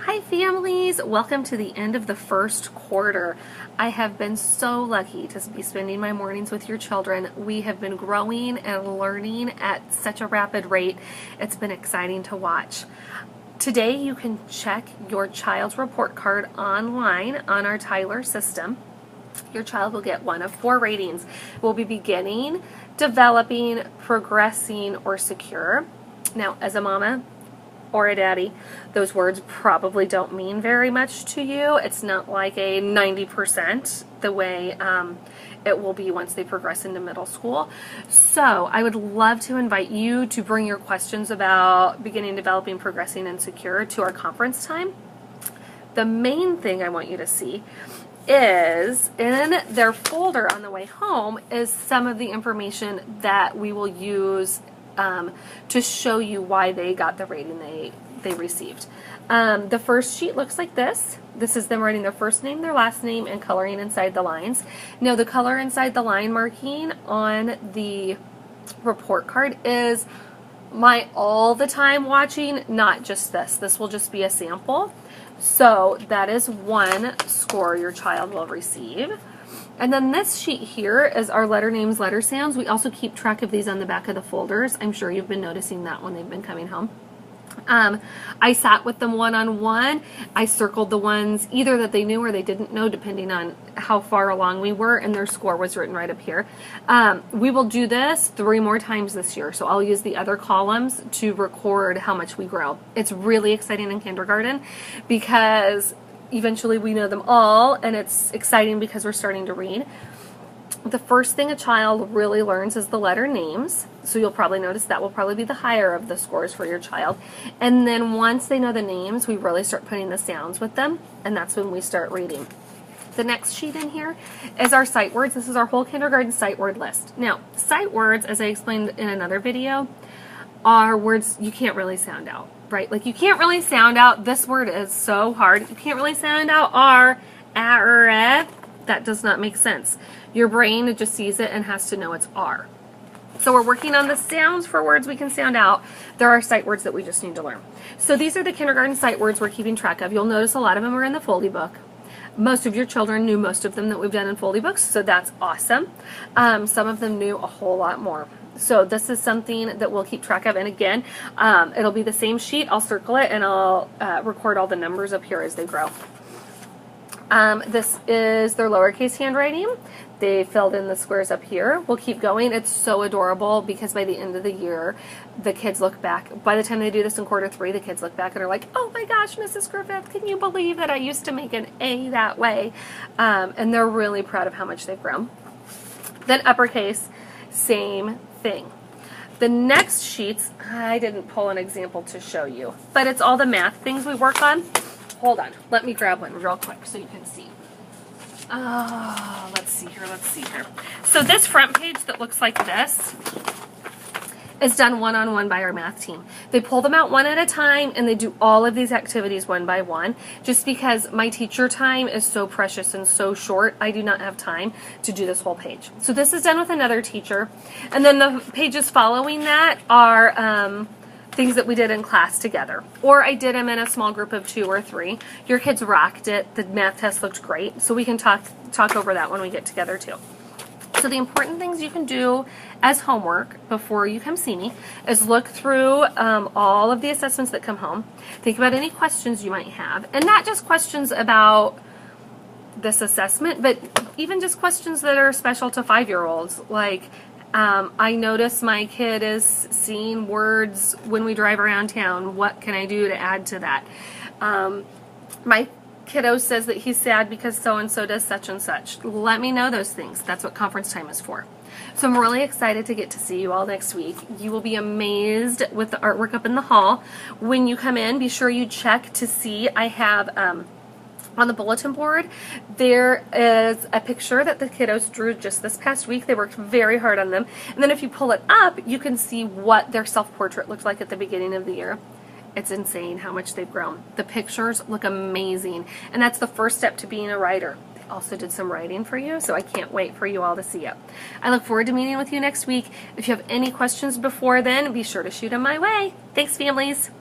Hi families! Welcome to the end of the first quarter. I have been so lucky to be spending my mornings with your children. We have been growing and learning at such a rapid rate. It's been exciting to watch. Today you can check your child's report card online on our Tyler system. Your child will get one of 4 ratings. We'll be beginning, developing, progressing, or secure. Now, as a mama or a daddy, those words probably don't mean very much to you. It's not like a 90% the way it will be once they progress into middle school. So I would love to invite you to bring your questions about beginning, developing, progressing, and secure to our conference time. The main thing I want you to see is in their folder on the way home is some of the information that we will use to show you why they got the rating they received. The first sheet looks like this. This is them writing their first name, their last name, and coloring inside the lines. Now the color inside the line marking on the report card is my all the time watching, not just this. This will just be a sample. So that is 1 score your child will receive. And then this sheet here is our letter names, letter sounds. We also keep track of these on the back of the folders. I'm sure you've been noticing that when they've been coming home. I sat with them one-on-one. I circled the ones either that they knew or they didn't know, depending on how far along we were, and their score was written right up here. We will do this 3 more times this year, so I'll use the other columns to record how much we grow. It's really exciting in kindergarten because eventually we know them all, and it's exciting because we're starting to read. The first thing a child really learns is the letter names, so you'll probably notice that will probably be the higher of the scores for your child. And then once they know the names, we really start putting the sounds with them, and that's when we start reading. The next sheet in here is our sight words. This is our whole kindergarten sight word list. Now, sight words, as I explained in another video, are words you can't really sound out, right? Like you can't really sound out, this word is so hard, you can't really sound out R, that does not make sense. Your brain just sees it and has to know it's R. So we're working on the sounds for words we can sound out. There are sight words that we just need to learn. So these are the kindergarten sight words we're keeping track of. You'll notice a lot of them are in the Foldy book. Most of your children knew most of them that we've done in Foldy books, so that's awesome. Some of them knew a whole lot more. So this is something that we'll keep track of, and again, it'll be the same sheet. I'll circle it and I'll record all the numbers up here as they grow. This is their lowercase handwriting. They filled in the squares up here. We'll keep going. It's so adorable because by the end of the year, the kids look back. By the time they do this in quarter 3, the kids look back and are like, oh my gosh, Mrs. Griffith, can you believe that I used to make an A that way? And they're really proud of how much they've grown. Then uppercase, same thing. The next sheets, I didn't pull an example to show you, but it's all the math things we work on. Hold on, let me grab one real quick so you can see. Let's see here. So this front page that looks like this is done one-on-one by our math team. They pull them out one at a time and they do all of these activities one by one. Just because my teacher time is so precious and so short, I do not have time to do this whole page. So this is done with another teacher. And then the pages following that are things that we did in class together. Or I did them in a small group of 2 or 3. Your kids rocked it. The math test looked great. So we can talk over that when we get together too. So the important things you can do as homework before you come see me is look through all of the assessments that come home. Think about any questions you might have. And not just questions about this assessment, but even just questions that are special to 5-year-olds. Like, I notice my kid is seeing words when we drive around town. What can I do to add to that? My kiddo says that he's sad because so-and-so does such and such. Let me know those things. That's what conference time is for. So I'm really excited to get to see you all next week. You will be amazed with the artwork up in the hall. When you come in, be sure you check to see. I have on the bulletin board, there is a picture that the kiddos drew just this past week. They worked very hard on them. And then if you pull it up, you can see what their self-portrait looked like at the beginning of the year. It's insane how much they've grown. The pictures look amazing. And that's the first step to being a writer. They also did some writing for you, so I can't wait for you all to see it. I look forward to meeting with you next week. If you have any questions before then, be sure to shoot them my way. Thanks, families.